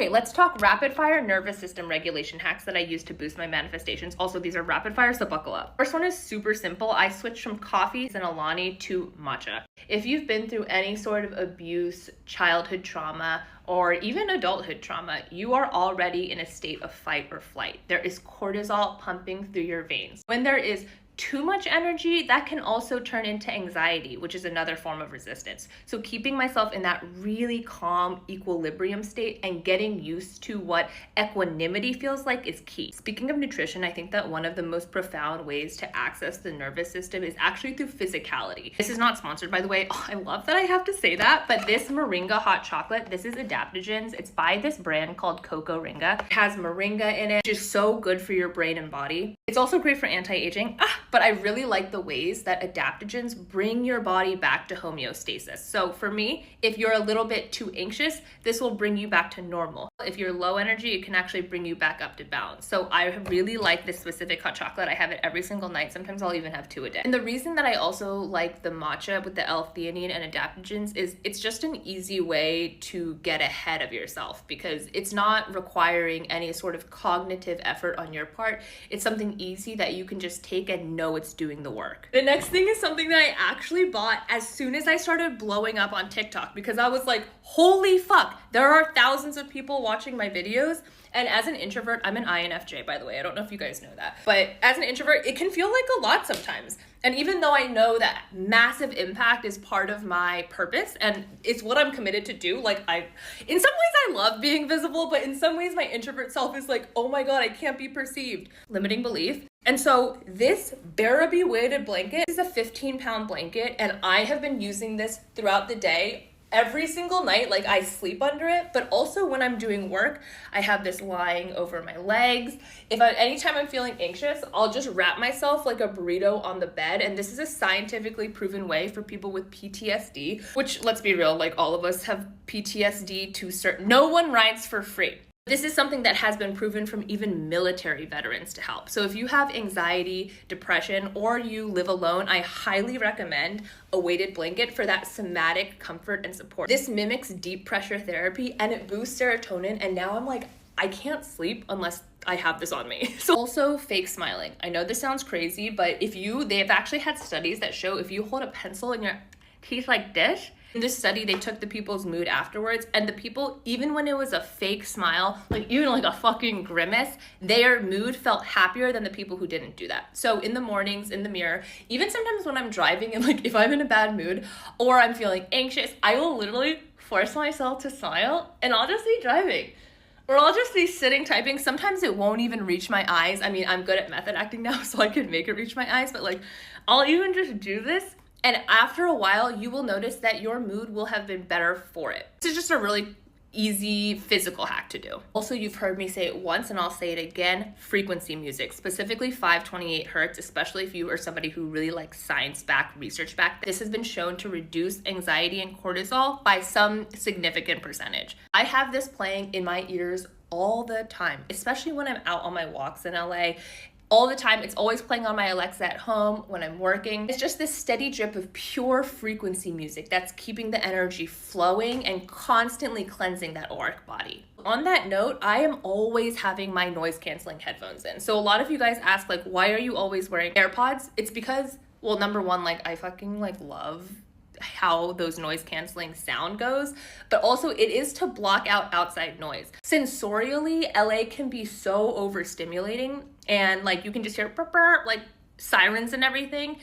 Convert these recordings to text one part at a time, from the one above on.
Okay, let's talk rapid fire nervous system regulation hacks that I use to boost my manifestations. Also, these are rapid fire, so buckle up. First one is super simple. I switched from coffee and Alani to matcha. If you've been through any sort of abuse, childhood trauma, or even adulthood trauma, you are already in a state of fight or flight. There is cortisol pumping through your veins. When there is too much energy, that can also turn into anxiety, which is another form of resistance. So keeping myself in that really calm equilibrium state and getting used to what equanimity feels like is key. Speaking of nutrition, I think that one of the most profound ways to access the nervous system is actually through physicality. This is not sponsored, by the way. Oh, I love that I have to say that, but this moringa hot chocolate, this is adaptogens. It's by this brand called Coco Ringa. It has moringa in it, which is so good for your brain and body. It's also great for anti-aging. But I really like the ways that adaptogens bring your body back to homeostasis. So for me, if you're a little bit too anxious, this will bring you back to normal. If you're low energy, it can actually bring you back up to balance. So I really like this specific hot chocolate. I have it every single night. Sometimes I'll even have 2 a day. And the reason that I also like the matcha with the L-theanine and adaptogens is it's just an easy way to get ahead of yourself because it's not requiring any sort of cognitive effort on your part. It's something easy that you can just take and know it's doing the work. The next thing is something that I actually bought as soon as I started blowing up on TikTok because I was like, holy fuck, there are thousands of people watching my videos. And as an introvert, I'm an INFJ, by the way. I don't know if you guys know that. But as an introvert, it can feel like a lot sometimes. And even though I know that massive impact is part of my purpose and it's what I'm committed to do, like in some ways I love being visible, but in some ways my introvert self is like, oh my God, I can't be perceived. Limiting belief. And so this Bearaby weighted blanket is a 15-pound blanket and I have been using this throughout the day. Every single night, like I sleep under it, but also when I'm doing work, I have this lying over my legs. Anytime I'm feeling anxious, I'll just wrap myself like a burrito on the bed. And this is a scientifically proven way for people with PTSD, which let's be real, like all of us have PTSD to certain, no one rides for free. This is something that has been proven from even military veterans to help. So if you have anxiety, depression, or you live alone, I highly recommend a weighted blanket for that somatic comfort and support. This mimics deep pressure therapy and it boosts serotonin. And now I'm like, I can't sleep unless I have this on me. So also fake smiling. I know this sounds crazy, but they've actually had studies that show if you hold a pencil in your teeth like this, in this study, they took the people's mood afterwards, and the people, even when it was a fake smile, like even like a fucking grimace, their mood felt happier than the people who didn't do that. So in the mornings, in the mirror, even sometimes when I'm driving and like if I'm in a bad mood or I'm feeling anxious, I will literally force myself to smile and I'll just be driving. Or I'll just be sitting typing. Sometimes it won't even reach my eyes. I mean, I'm good at method acting now, so I can make it reach my eyes, but like I'll even just do this. And after a while, you will notice that your mood will have been better for it. This is just a really easy physical hack to do. Also, you've heard me say it once and I'll say it again, frequency music, specifically 528 hertz, especially if you are somebody who really likes science-backed, research-backed. This has been shown to reduce anxiety and cortisol by some significant percentage. I have this playing in my ears all the time, especially when I'm out on my walks in LA. All the time. It's always playing on my Alexa at home when I'm working. It's just this steady drip of pure frequency music that's keeping the energy flowing and constantly cleansing that auric body. On that note, I am always having my noise canceling headphones in. So a lot of you guys ask like, why are you always wearing AirPods? It's because, well, number one, like I fucking like love how those noise canceling sound goes, but also it is to block out outside noise. Sensorially, LA can be so overstimulating and like you can just hear burp, burp, like sirens and everything.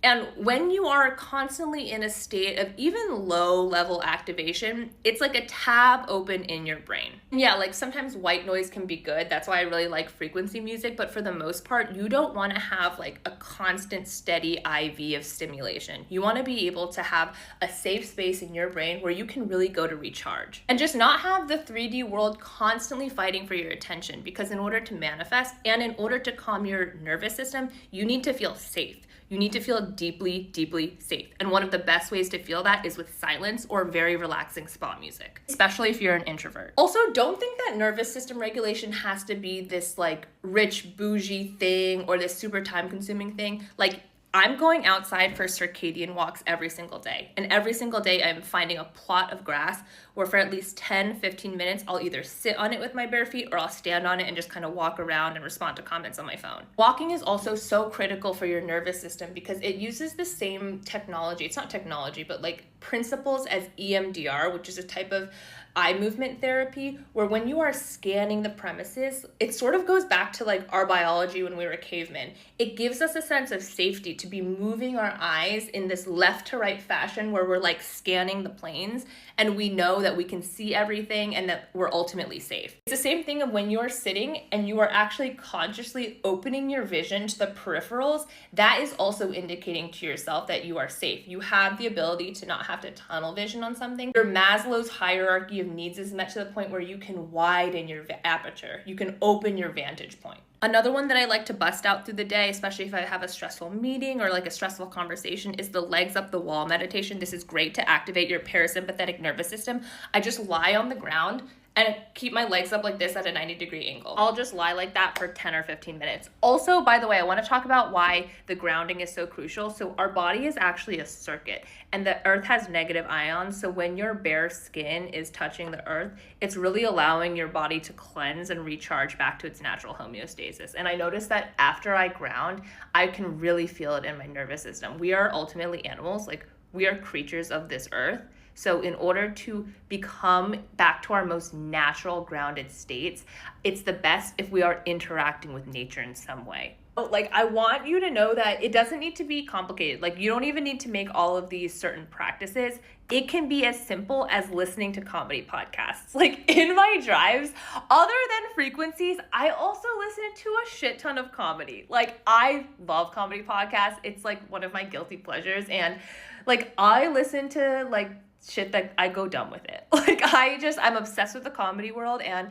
And when you are constantly in a state of even low level activation, it's like a tab open in your brain. Yeah, like sometimes white noise can be good. That's why I really like frequency music. But for the most part, you don't want to have like a constant steady IV of stimulation. You want to be able to have a safe space in your brain where you can really go to recharge and just not have the 3D world constantly fighting for your attention. Because in order to manifest and in order to calm your nervous system, you need to feel safe. You need to feel deeply, deeply safe. And one of the best ways to feel that is with silence or very relaxing spa music, especially if you're an introvert. Also, don't think that nervous system regulation has to be this like rich, bougie thing or this super time consuming thing. Like I'm going outside for circadian walks every single day. And every single day, I'm finding a plot of grass where for at least 10, 15 minutes, I'll either sit on it with my bare feet or I'll stand on it and just kind of walk around and respond to comments on my phone. Walking is also so critical for your nervous system because it uses the same technology. It's not technology, but like principles as EMDR, which is a type of eye movement therapy, where when you are scanning the premises, it sort of goes back to like our biology when we were cavemen. It gives us a sense of safety to be moving our eyes in this left to right fashion where we're like scanning the planes and we know that we can see everything and that we're ultimately safe. It's the same thing of when you're sitting and you are actually consciously opening your vision to the peripherals. That is also indicating to yourself that you are safe. You have the ability to not have to tunnel vision on something. Your Maslow's hierarchy of needs is met to the point where you can widen your aperture. You can open your vantage point. Another one that I like to bust out through the day, especially if I have a stressful meeting or like a stressful conversation, is the legs up the wall meditation. This is great to activate your parasympathetic nervous system. I just lie on the ground and keep my legs up like this at a 90-degree angle. I'll just lie like that for 10 or 15 minutes. Also, by the way, I want to talk about why the grounding is so crucial. So our body is actually a circuit and the earth has negative ions. So when your bare skin is touching the earth, it's really allowing your body to cleanse and recharge back to its natural homeostasis. And I noticed that after I ground, I can really feel it in my nervous system. We are ultimately animals, like we are creatures of this earth. So in order to become back to our most natural grounded states, it's the best if we are interacting with nature in some way. Like, I want you to know that it doesn't need to be complicated. Like, you don't even need to make all of these certain practices. It can be as simple as listening to comedy podcasts. Like, in my drives, other than frequencies, I also listen to a shit ton of comedy. Like, I love comedy podcasts. It's like one of my guilty pleasures. And like, I listen to like shit that I go dumb with it. Like, I'm obsessed with the comedy world. And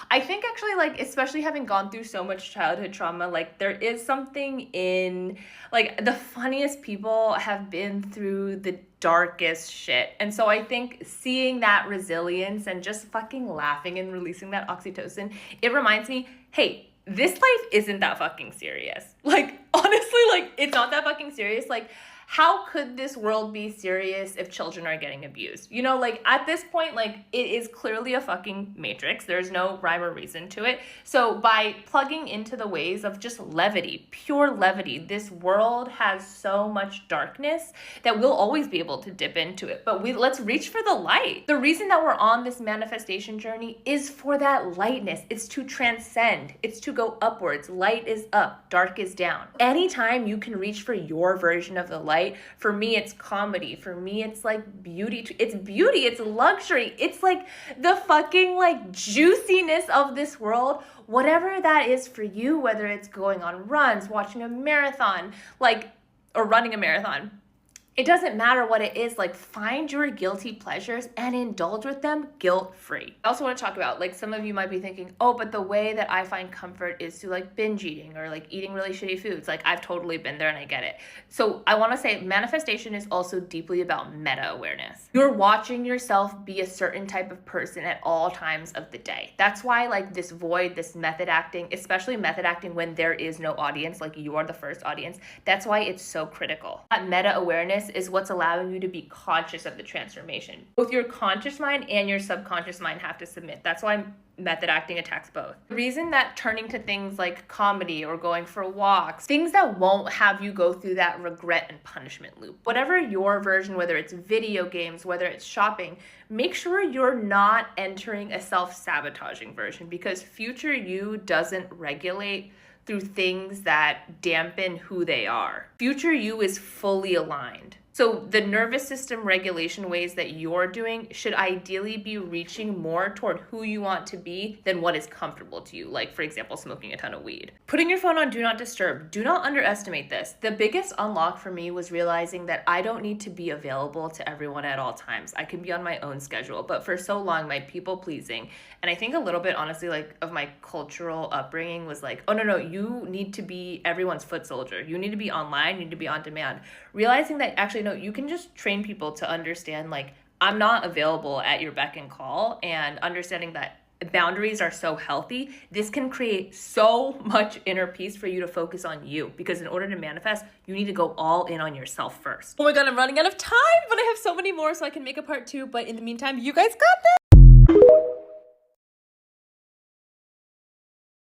I think actually, like, especially having gone through so much childhood trauma, like there is something in like the funniest people have been through the darkest shit. And so I think seeing that resilience and just fucking laughing and releasing that oxytocin, it reminds me, hey, this life isn't that fucking serious. Like, honestly, like, it's not that fucking serious. Like, how could this world be serious if children are getting abused? You know, like at this point, like it is clearly a fucking matrix. There's no rhyme or reason to it. So by plugging into the ways of just levity, pure levity, this world has so much darkness that we'll always be able to dip into it. But let's reach for the light. The reason that we're on this manifestation journey is for that lightness. It's to transcend. It's to go upwards. Light is up, dark is down. Anytime you can reach for your version of the light, for me, it's comedy. For me, it's like beauty. It's beauty. It's luxury. It's like the fucking like juiciness of this world. Whatever that is for you, whether it's going on runs, watching a marathon, like, or running a marathon. It doesn't matter what it is, like find your guilty pleasures and indulge with them guilt-free. I also want to talk about, like, some of you might be thinking, oh, but the way that I find comfort is through like binge eating or like eating really shitty foods. Like, I've totally been there and I get it. So I want to say manifestation is also deeply about meta awareness. You're watching yourself be a certain type of person at all times of the day. That's why like this void, this method acting, especially method acting when there is no audience, like you are the first audience, that's why it's so critical. That meta awareness is what's allowing you to be conscious of the transformation. Both your conscious mind and your subconscious mind have to submit. That's why method acting attacks both. The reason that turning to things like comedy or going for walks, things that won't have you go through that regret and punishment loop, whatever your version, whether it's video games, whether it's shopping, make sure you're not entering a self-sabotaging version, because future you doesn't regulate through things that dampen who they are. Future you is fully aligned. So the nervous system regulation ways that you're doing should ideally be reaching more toward who you want to be than what is comfortable to you. Like, for example, smoking a ton of weed. Putting your phone on Do Not Disturb. Do not underestimate this. The biggest unlock for me was realizing that I don't need to be available to everyone at all times. I can be on my own schedule. But for so long, my people pleasing, and I think a little bit, honestly, like of my cultural upbringing was like, oh, no, you need to be everyone's foot soldier. You need to be online. You need to be on demand. Realizing that actually, no, you can just train people to understand, like, I'm not available at your beck and call, and understanding that boundaries are so healthy, this can create so much inner peace for you to focus on you, because in order to manifest, you need to go all in on yourself first. Oh my God, I'm running out of time, but I have so many more so I can make a part 2. But in the meantime, you guys got this.